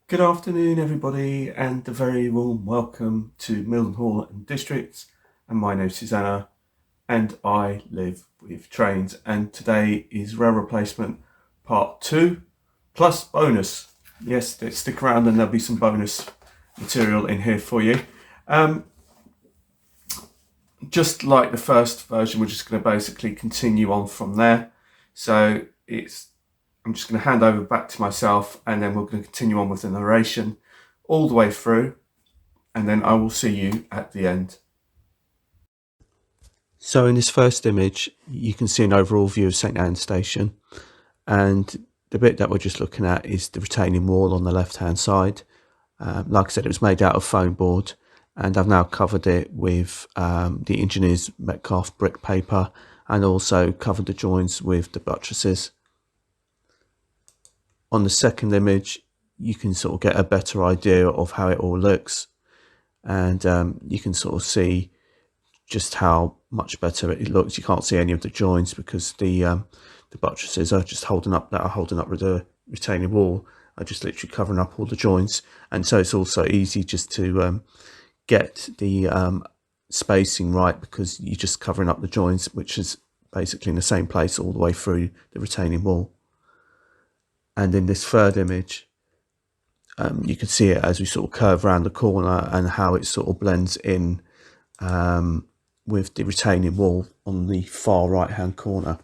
Good afternoon, everybody, and a very warm welcome to Milton Hall and District. And my name's Susanna, and I live with trains. And today is rail replacement part 2 plus bonus. Yes, stick around, and there'll be some bonus material in here for you. Just like the first version, we're just going to basically continue on from there. So I'm just going to hand over back to myself, and then we're going to continue on with the narration all the way through, and then I will see you at the end. So in this first image, you can see an overall view of St Anne's Station, and the bit that we're just looking at is the retaining wall on the left hand side. Like I said, it was made out of foam board, and I've now covered it with the engineer's Metcalfe brick paper, and also covered the joins with the buttresses. On the second image, you can sort of get a better idea of how it all looks, and you can sort of see just how much better it looks. You can't see any of the joins because the buttresses are just holding up with the retaining wall, are just literally covering up all the joints, and so it's also easy just to get the spacing right because you're just covering up the joints, which is basically in the same place all the way through the retaining wall. And in this third image, you can see it as we sort of curve around the corner and how it sort of blends in with the retaining wall on the far right hand corner.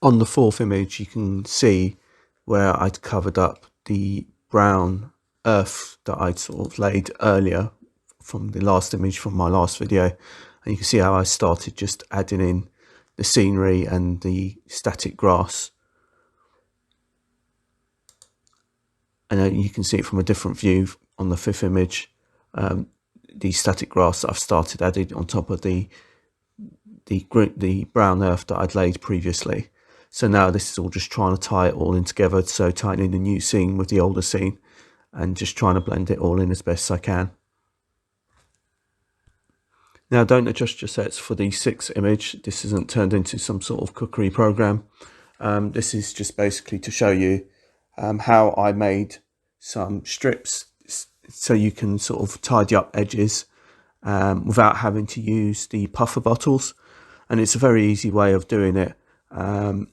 On the fourth image, you can see where I'd covered up the brown earth that I'd sort of laid earlier from the last image from my last video, and you can see how I started just adding in the scenery and the static grass. And you can see it from a different view on the fifth image, the static grass that I've started adding on top of the brown earth that I'd laid previously. So now this is all just trying to tie it all in together, so tying in the new scene with the older scene and just trying to blend it all in as best I can. Now don't adjust your sets for the sixth image. This isn't turned into some sort of cookery program. This is just basically to show you how I made some strips so you can sort of tidy up edges without having to use the puffer bottles, and it's a very easy way of doing it, and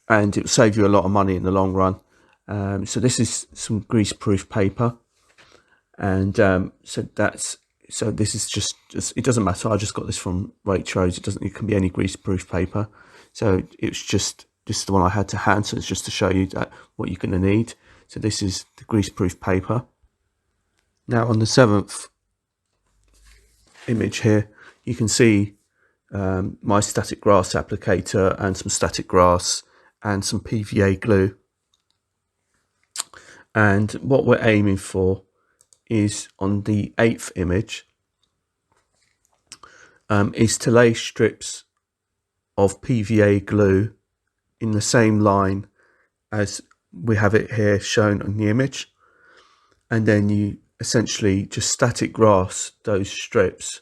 it will save you a lot of money in the long run. So this is some grease-proof paper, and so this is just it doesn't matter. I just got this from Waitrose. It can be any grease-proof paper. So it's just this is the one I had to hand. So it's just to show you that what you're going to need. So this is the grease-proof paper. Now on the seventh image here, you can see my static grass applicator and some static grass and some PVA glue. And what we're aiming for is on the eighth image is to lay strips of PVA glue in the same line as we have it here shown on the image, and then you essentially just static grass those strips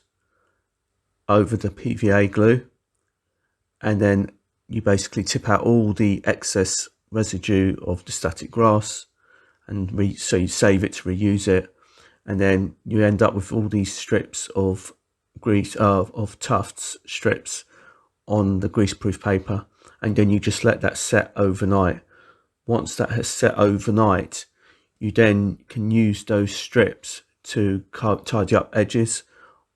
over the PVA glue, and then you basically tip out all the excess residue of the static grass, and so you save it to reuse it, and then you end up with all these strips of grease of tufts strips on the greaseproof paper, and then you just let that set overnight. Once that has set overnight, you then can use those strips to tidy up edges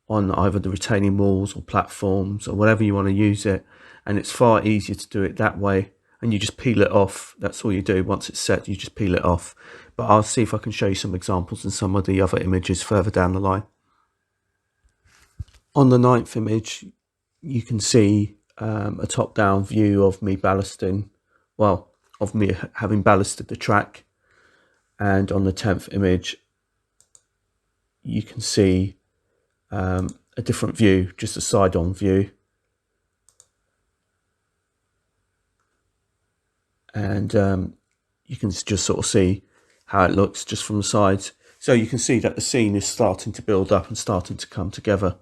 on either the retaining walls or platforms or whatever you want to use it, and it's far easier to do it that way. And you just peel it off. That's all you do. Once it's set, you just peel it off. But I'll see if I can show you some examples in some of the other images further down the line. On the ninth image, you can see a top-down view of me ballasting, well, of me having ballasted the track. And on the 10th image, you can see a different view, just a side-on view. And you can just sort of see how it looks just from the sides. So you can see that the scene is starting to build up and starting to come together.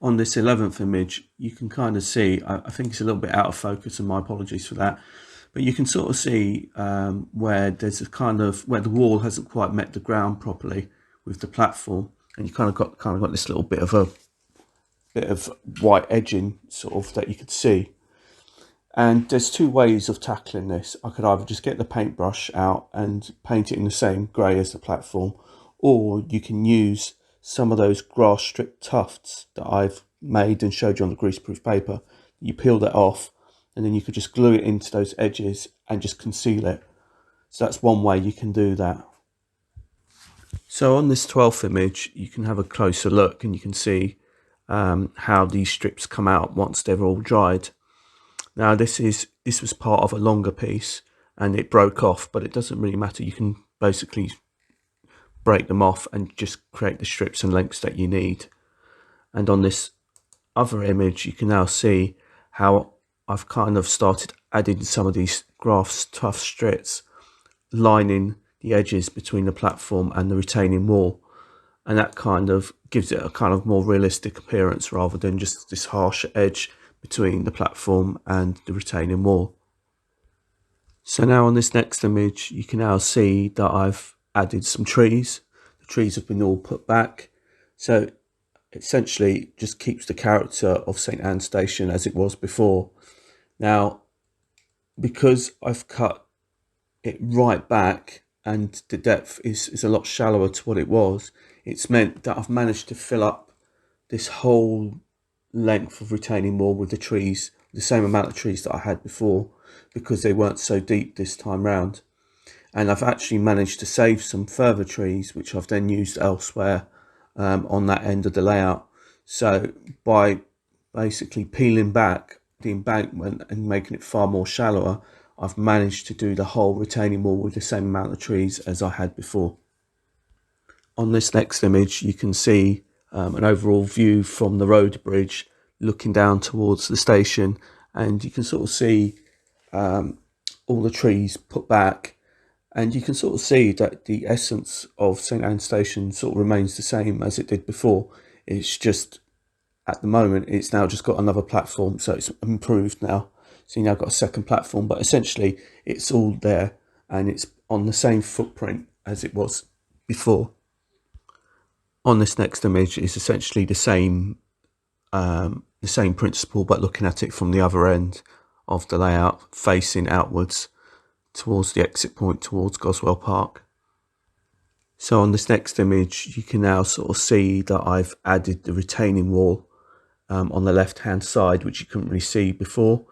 On this 11th image, you can kind of see, I think it's a little bit out of focus, and my apologies for that, but you can sort of see where there's a kind of where the wall hasn't quite met the ground properly with the platform, and you kind of got this little bit of white edging sort of that you could see. And there's two ways of tackling this. I could either just get the paintbrush out and paint it in the same grey as the platform, or you can use some of those grass strip tufts that I've made and showed you on the greaseproof paper. You peel that off, and then you could just glue it into those edges and just conceal it. So that's one way you can do that. So on this 12th image, you can have a closer look and you can see how these strips come out once they're all dried. Now this was part of a longer piece and it broke off, but it doesn't really matter. You can basically break them off and just create the strips and lengths that you need. And on this other image, you can now see how I've kind of started adding some of these grass tuft strips, lining the edges between the platform and the retaining wall. And that kind of gives it a kind of more realistic appearance rather than just this harsh edge between the platform and the retaining wall. So now on this next image, you can now see that I've added some trees. The trees have been all put back. So essentially just keeps the character of St Anne's Station as it was before. Now, because I've cut it right back and the depth is a lot shallower to what it was, it's meant that I've managed to fill up this whole length of retaining wall with the trees, the same amount of trees that I had before, because they weren't so deep this time round. And I've actually managed to save some further trees, which I've then used elsewhere on that end of the layout. So by basically peeling back the embankment and making it far more shallower, I've managed to do the whole retaining wall with the same amount of trees as I had before. On this next image, you can see an overall view from the road bridge looking down towards the station, and you can sort of see all the trees put back, and you can sort of see that the essence of St Anne's Station sort of remains the same as it did before. It's just at the moment it's now just got another platform, so it's improved now. So you now got a second platform, but essentially it's all there and it's on the same footprint as it was before. On this next image is essentially the same principle, but looking at it from the other end of the layout, facing outwards towards the exit point towards Goswell Park. So on this next image, you can now sort of see that I've added the retaining wall on the left hand side, which you couldn't really see before,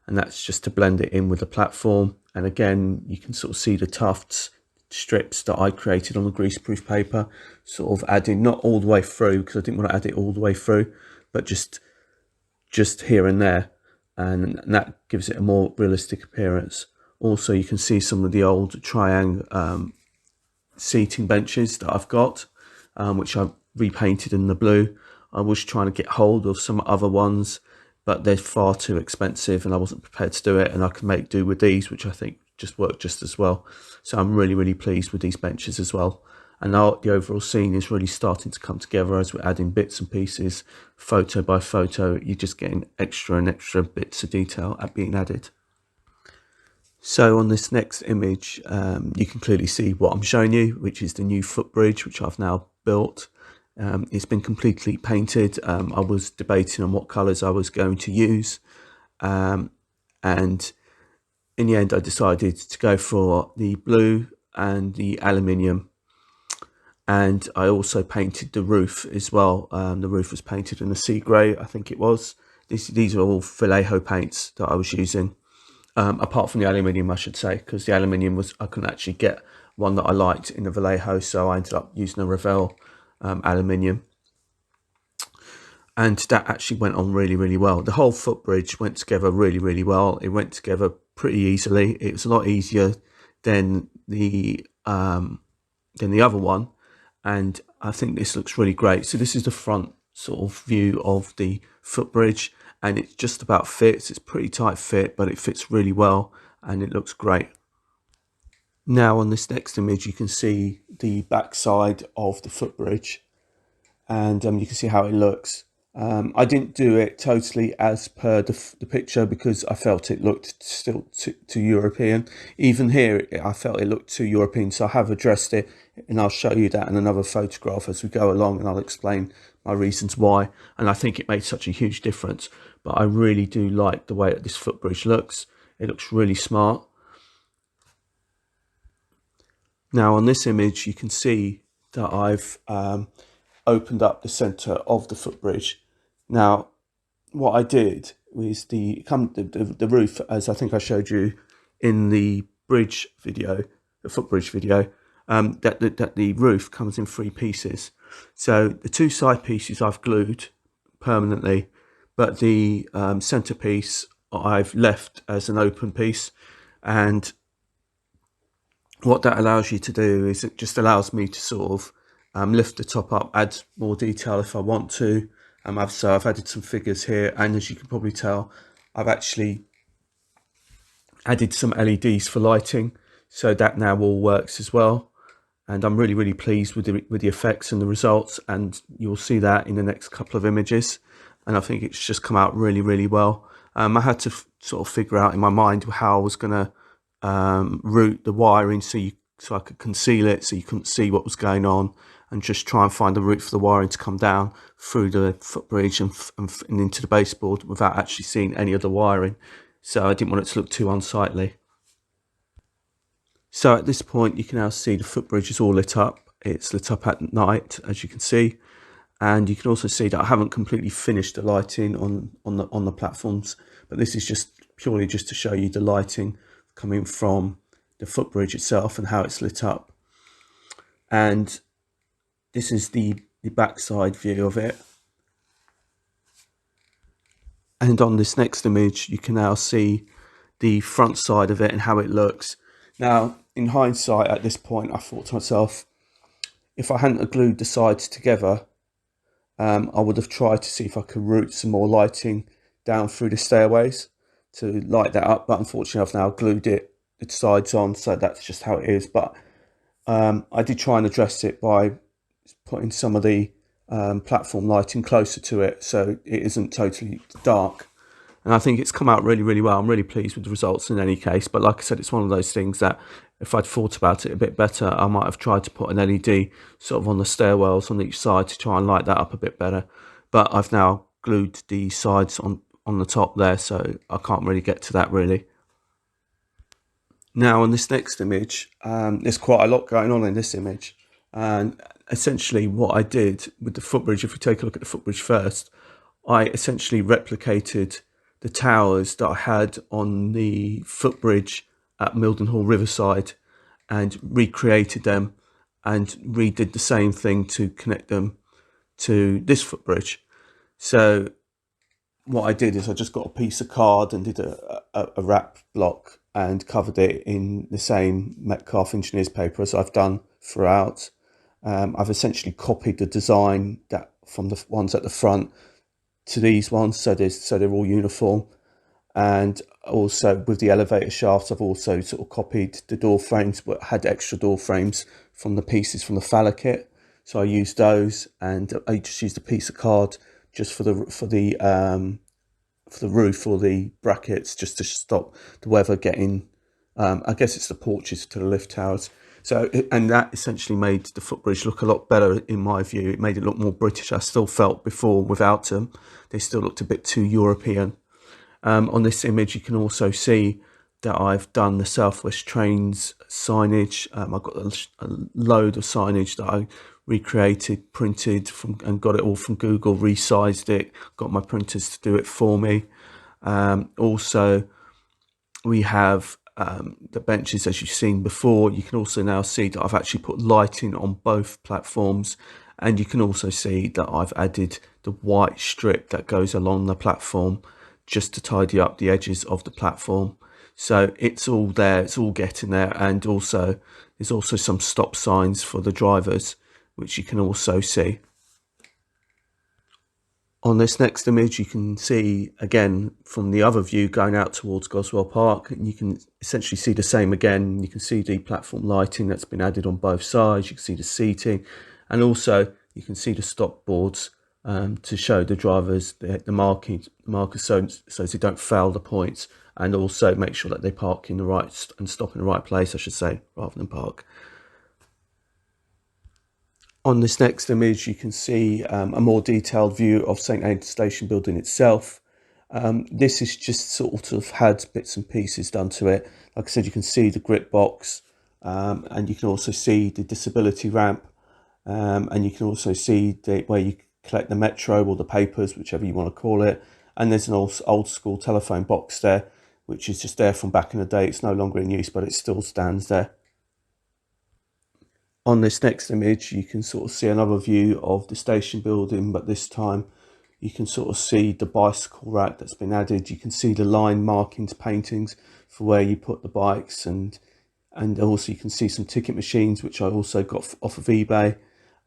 and that's just to blend it in with the platform. And again, you can sort of see the tufts strips that I created on the greaseproof paper, sort of adding not all the way through because I didn't want to add it all the way through, but just here and there, and that gives it a more realistic appearance. Also, you can see some of the old triangle seating benches that I've got, which I've repainted in the blue. I was trying to get hold of some other ones, but they're far too expensive and I wasn't prepared to do it, and I can make do with these, which I think just work just as well. So I'm really pleased with these benches as well. And now the overall scene is really starting to come together as we're adding bits and pieces, photo by photo. You're just getting extra and extra bits of detail being added. So on this next image, you can clearly see what I'm showing you, which is the new footbridge, which I've now built. It's been completely painted. I was debating on what colours I was going to use, and in the end I decided to go for the blue and the aluminium, and I also painted the roof as well. The roof was painted in a sea grey, I think it was. These are all Vallejo paints that I was using, apart from the aluminium, I should say, because the aluminium was, I couldn't actually get one that I liked in the Vallejo, so I ended up using a Revell aluminium, and that actually went on really well. The whole footbridge went together really well. It went together pretty easily. It was a lot easier than the other one, and I think this looks really great. So this is the front sort of view of the footbridge, and it just about fits. It's pretty tight fit, but it fits really well and it looks great. Now on this next image, you can see the back side of the footbridge, and you can see how it looks. I didn't do it totally as per the picture because I felt it looked still too European. Even here, I felt it looked too European, so I have addressed it, and I'll show you that in another photograph as we go along, and I'll explain my reasons why. And I think it made such a huge difference. But I really do like the way that this footbridge looks. It looks really smart. Now on this image, you can see that I've opened up the centre of the footbridge. Now, what I did was the roof, as I think I showed you in the bridge video, the footbridge video, that the roof comes in 3 pieces. So the 2 side pieces I've glued permanently, but the centerpiece I've left as an open piece. And what that allows you to do is it just allows me to sort of lift the top up, add more detail if I want to. So I've added some figures here, and as you can probably tell, I've actually added some LEDs for lighting, so that now all works as well. And I'm really pleased with the effects and the results, and you'll see that in the next couple of images. And I think it's just come out really well. I had to sort of figure out in my mind how I was going to route the wiring so I could conceal it so you couldn't see what was going on, and just try and find the route for the wiring to come down through the footbridge and into the baseboard without actually seeing any of the wiring. So I didn't want it to look too unsightly. So at this point, you can now see the footbridge is all lit up. It's lit up at night, as you can see. And you can also see that I haven't completely finished the lighting on the platforms, but this is just purely just to show you the lighting coming from the footbridge itself and how it's lit up. And this is the backside view of it. And on this next image, you can now see the front side of it and how it looks. Now, in hindsight, at this point, I thought to myself, if I hadn't glued the sides together, I would have tried to see if I could route some more lighting down through the stairways to light that up. But unfortunately, I've now glued the sides on, so that's just how it is. But I did try and address it by putting some of the platform lighting closer to it, so it isn't totally dark. And I think it's come out really well. I'm really pleased with the results in any case. But like I said, it's one of those things that if I'd thought about it a bit better, I might have tried to put an LED sort of on the stairwells on each side to try and light that up a bit better. But I've now glued the sides on the top there, so I can't really get to that really. Now on this next image, there's quite a lot going on in this image. And essentially what I did with the footbridge, if we take a look at the footbridge first, I essentially replicated the towers that I had on the footbridge at Mildenhall Riverside and recreated them and redid the same thing to connect them to this footbridge. So what I did is I just got a piece of card and did a wrap block and covered it in the same Metcalfe Engineers paper as I've done throughout. I've essentially copied the design that from the ones at the front to these ones, so they're all uniform. And also with the elevator shafts, I've also sort of copied the door frames, but had extra door frames from the pieces from the Fowler kit. So I used those, and I just used a piece of card just for the roof or the brackets, just to stop the weather getting. I guess it's the porches to the lift towers. So, and that essentially made the footbridge look a lot better in my view. It made it look more British. I still felt before without them, they still looked a bit too European. On this image, you can also see that I've done the South West Trains signage. I've got a load of signage that I recreated, printed from, and got it all from Google, resized it, got my printers to do it for me. Also, we have the benches, as you've seen before. You can also now see that I've actually put lighting on both platforms, and you can also see that I've added the white strip that goes along the platform just to tidy up the edges of the platform. So it's all there, it's all getting there. And also there's also some stop signs for the drivers, which you can also see. On this next image, you can see again from the other view going out towards Goswell Park, and you can essentially see the same again. You can see the platform lighting that's been added on both sides. You can see the seating, and also you can see the stop boards to show the drivers the markers so they don't fail the points, and also make sure that they park in the right and stop in the right place, I should say, rather than park. On this next image, you can see a more detailed view of St Anne's Station building itself. This is just sort of had bits and pieces done to it. Like I said, you can see the grit box, and you can also see the disability ramp, and you can also see where you collect the metro or the papers, whichever you want to call it. And there's an old school telephone box there, which is just there from back in the day. It's no longer in use, but it still stands there. On this next image, you can sort of see another view of the station building, but this time you can sort of see the bicycle rack that's been added. You can see the line markings, paintings for where you put the bikes, and also you can see some ticket machines, which I also got off of eBay,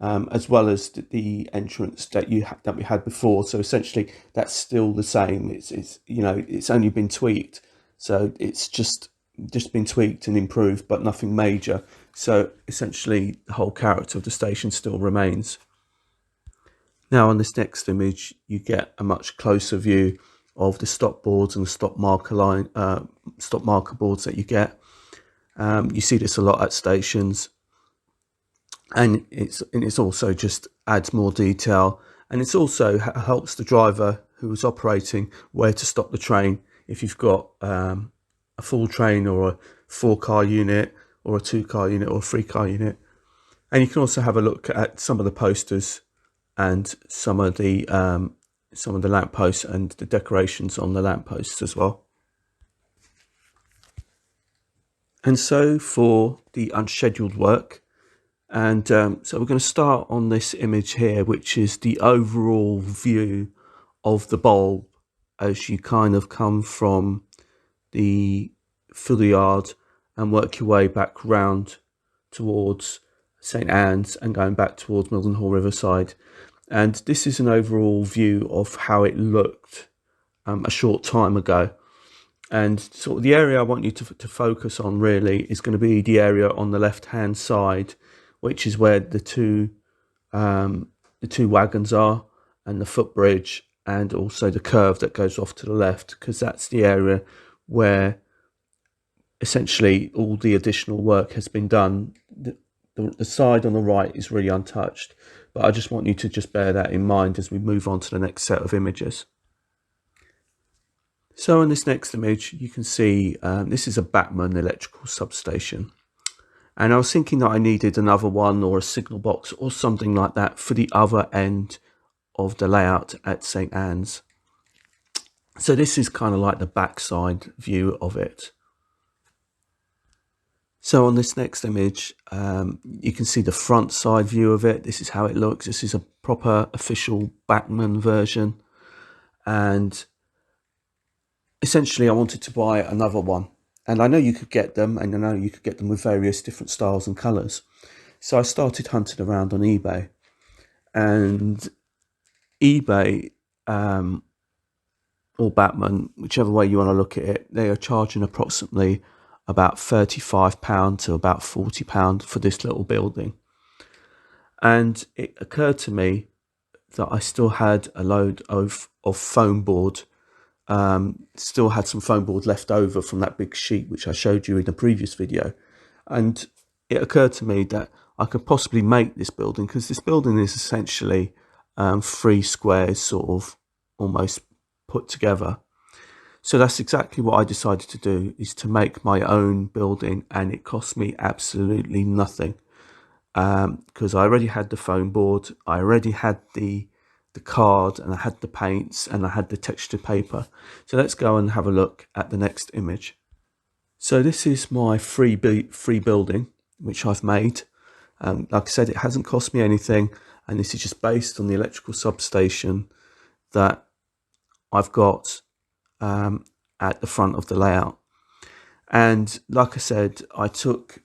as well as the entrance that we had before. So essentially, that's still the same. It's it's only been tweaked, so it's just been tweaked and improved, but nothing major. So essentially, the whole character of the station still remains. Now on this next image, you get a much closer view of the stop boards and the stop marker boards that you get. You see this a lot at stations, and it's also just adds more detail, and it's also helps the driver who is operating where to stop the train if you've got a full train or a 4-car unit or a 2-car unit or a 3-car unit. And you can also have a look at some of the posters and some of the lampposts and the decorations on the lampposts as well. And so for the unscheduled work, and so we're going to start on this image here, which is the overall view of the bulb as you kind of come from the fiddle yard and work your way back round towards St Anne's and going back towards Mildenhall Riverside. And this is an overall view of how it looked a short time ago. And sort of the area I want you to focus on really is going to be the area on the left hand side, which is where the two wagons are, and the footbridge, and also the curve that goes off to the left, because that's the area where essentially all the additional work has been done. The side on the right is really untouched, but I just want you to just bear that in mind as we move on to the next set of images. So in this next image, you can see this is a Batman electrical substation. And I was thinking that I needed another one or a signal box or something like that for the other end of the layout at St Anne's. So this is kind of like the backside view of it. So on this next image, you can see the front side view of it. This is how it looks. This is a proper official Batman version. And essentially I wanted to buy another one. And I know you could get them, and I know you could get them with various different styles and colours. So I started hunting around on eBay. And eBay, or Batman, whichever way you want to look at it, they are charging approximately about £35 to about £40 for this little building. And it occurred to me that I still had a load of foam board, still had some foam board left over from that big sheet which I showed you in the previous video. And it occurred to me that I could possibly make this building, because this building is essentially 3 squares sort of almost put together. So that's exactly what I decided to do, is to make my own building, and it cost me absolutely nothing, because I already had the foam board, I already had the card, and I had the paints, and I had the textured paper. So let's go and have a look at the next image. So this is my free building which I've made. Like I said, it hasn't cost me anything, and this is just based on the electrical substation that I've got at the front of the layout. And like I said, I took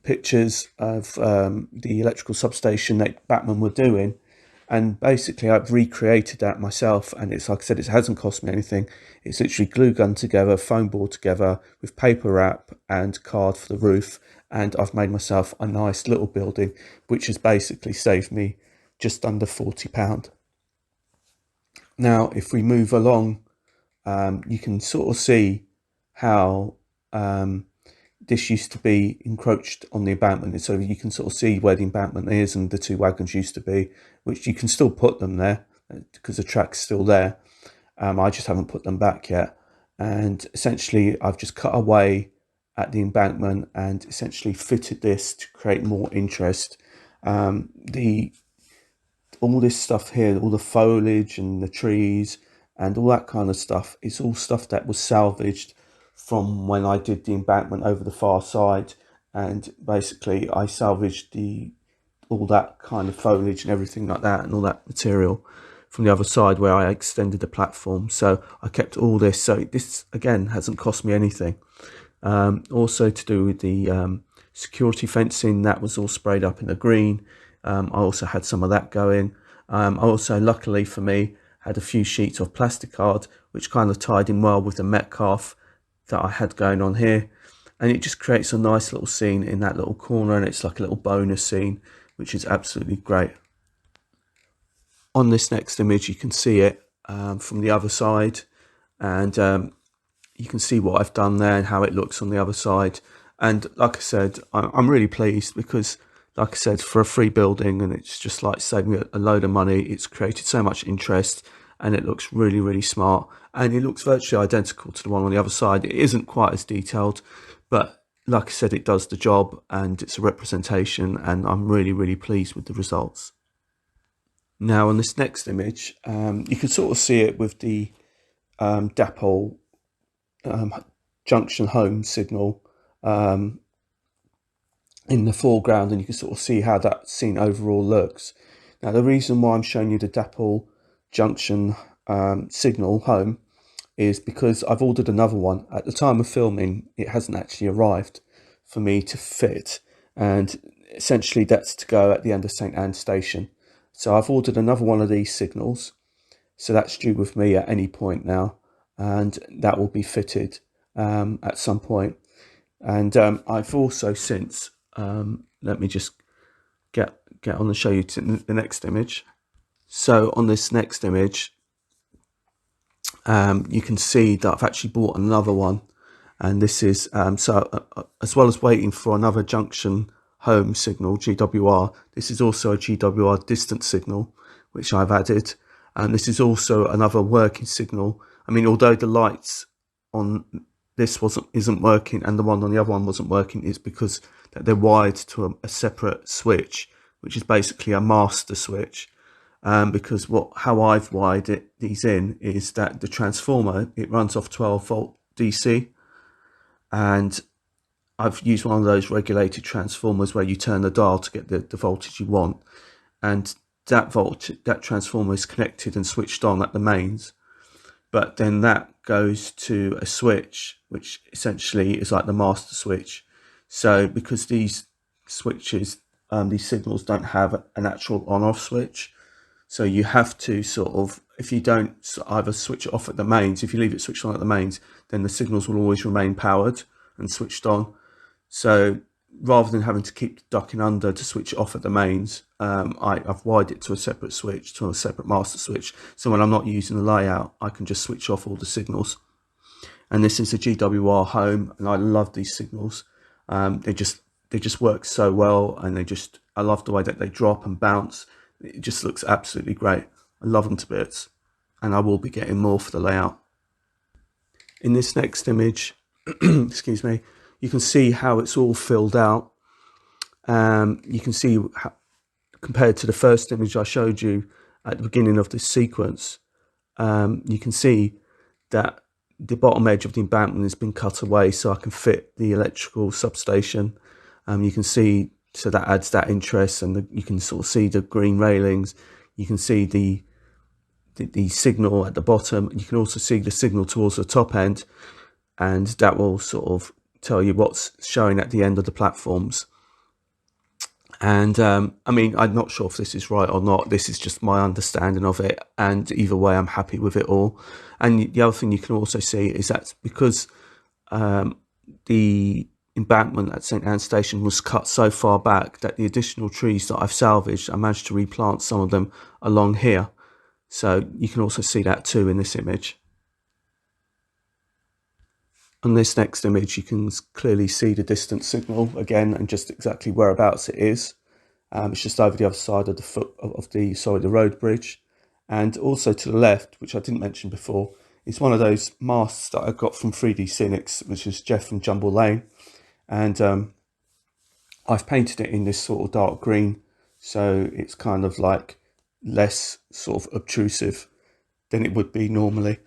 pictures of the electrical substation that Batman were doing, and basically I've recreated that myself. And it's like I said, it hasn't cost me anything. It's literally glue gun together, foam board together with paper wrap and card for the roof, and I've made myself a nice little building, which has basically saved me just under £40. Now, if we move along, you can sort of see how this used to be encroached on the embankment. So you can sort of see where the embankment is and the two wagons used to be, which you can still put them there because the track's still there. I just haven't put them back yet. And essentially, I've just cut away at the embankment and essentially fitted this to create more interest. All this stuff here, all the foliage and the trees and all that kind of stuff, it's all stuff that was salvaged from when I did the embankment over the far side. And basically I salvaged all that kind of foliage and everything like that and all that material from the other side where I extended the platform. So I kept all this. So this again hasn't cost me anything. Also to do with the security fencing, that was all sprayed up in the green. I also had some of that going. I also, luckily for me, had a few sheets of plastic card, which kind of tied in well with the Metcalf that I had going on here. And it just creates a nice little scene in that little corner, and it's like a little bonus scene, which is absolutely great. On this next image, you can see it from the other side, and you can see what I've done there and how it looks on the other side. And like I said, I'm really pleased because, like I said, for a free building, and it's just like saving a load of money, it's created so much interest and it looks really, really smart. And it looks virtually identical to the one on the other side. It isn't quite as detailed, but like I said, it does the job and it's a representation, and I'm really, really pleased with the results. Now on this next image, you can sort of see it with the Dapol junction home signal in the foreground, and you can sort of see how that scene overall looks. Now the reason why I'm showing you the Dapol junction signal home is because I've ordered another one. At the time of filming, it hasn't actually arrived for me to fit, and essentially that's to go at the end of St Anne's station. So I've ordered another one of these signals, so that's due with me at any point now, and that will be fitted at some point. And I've also since, let me just get on and show you the next image. So on this next image, you can see that I've actually bought another one, and this is as well as waiting for another junction home signal, GWR, this is also a GWR distance signal which I've added, and this is also another working signal. I mean, although the lights on this isn't working and the one on the other one wasn't working, is because that they're wired to a separate switch, which is basically a master switch. Because how I've wired these in is that the transformer, it runs off 12 volt DC, and I've used one of those regulated transformers where you turn the dial to get the voltage you want, and that transformer is connected and switched on at the mains, but then that goes to a switch which essentially is like the master switch. So because these switches, these signals don't have an actual on-off switch, so you have to sort of, if you don't either switch it off at the mains, if you leave it switched on at the mains, then the signals will always remain powered and switched on. So rather than having to keep ducking under to switch it off at the mains, I've wired it to a separate switch, to a separate master switch. So when I'm not using the layout, I can just switch off all the signals. And this is a GWR home, and I love these signals. They just work so well, and I love the way that they drop and bounce. It just looks absolutely great. I love them to bits, and I will be getting more for the layout. In this next image, excuse me, you can see how it's all filled out. You can see how, compared to the first image I showed you at the beginning of this sequence, you can see that the bottom edge of the embankment has been cut away so I can fit the electrical substation. You can see, so that adds that interest, and you can sort of see the green railings. You can see the signal at the bottom. You can also see the signal towards the top end, and that will sort of tell you what's showing at the end of the platforms. And I mean, I'm not sure if this is right or not. This is just my understanding of it, and either way I'm happy with it all. And the other thing you can also see is that because the embankment at St Anne's Station was cut so far back that the additional trees that I've salvaged, I managed to replant some of them along here. So you can also see that too in this image. On this next image, you can clearly see the distance signal again and just exactly whereabouts it is. It's just over the other side of the road bridge. And also to the left, which I didn't mention before, is one of those masts that I got from 3D Scenics, which is Jeff from Jumble Lane. And I've painted it in this sort of dark green, so it's kind of like less sort of obtrusive than it would be normally.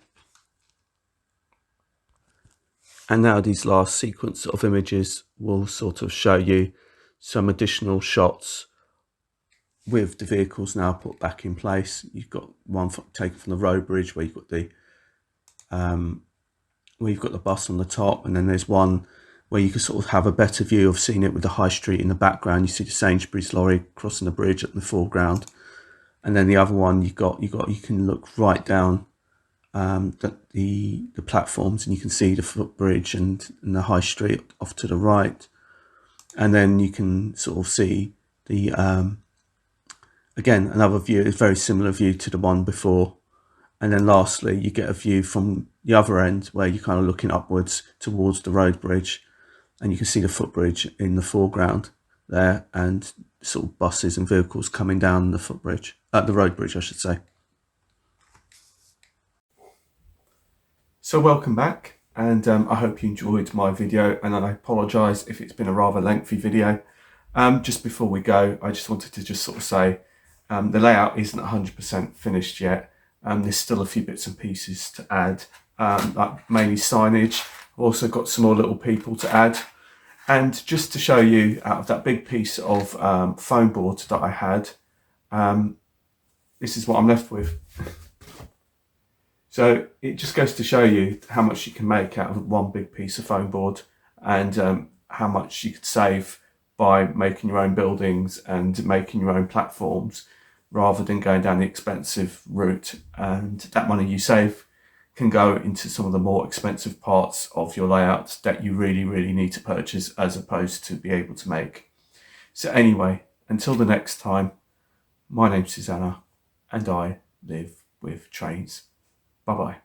And now these last sequence of images will sort of show you some additional shots with the vehicles now put back in place. You've got one taken from the road bridge where you've got the bus on the top, and then there's one where you can sort of have a better view of seeing it with the high street in the background. You see the Sainsbury's lorry crossing the bridge at the foreground, and then the other one you can look right down the platforms, and you can see the footbridge and the high street off to the right, and then you can sort of see the again another view, a very similar view to the one before. And then lastly, you get a view from the other end where you're kind of looking upwards towards the road bridge, and you can see the footbridge in the foreground there, and sort of buses and vehicles coming down the footbridge, the road bridge, I should say. So welcome back, and I hope you enjoyed my video, and I apologise if it's been a rather lengthy video. Just before we go, I just wanted to just sort of say the layout isn't 100% finished yet. There's still a few bits and pieces to add, like mainly signage. I've also got some more little people to add. And just to show you, out of that big piece of foam board that I had, this is what I'm left with. So it just goes to show you how much you can make out of one big piece of foam board, and how much you could save by making your own buildings and making your own platforms, rather than going down the expensive route. And that money you save can go into some of the more expensive parts of your layout that you really, really need to purchase as opposed to be able to make. So anyway, until the next time, my name's Susanna and I live with trains. Bye-bye.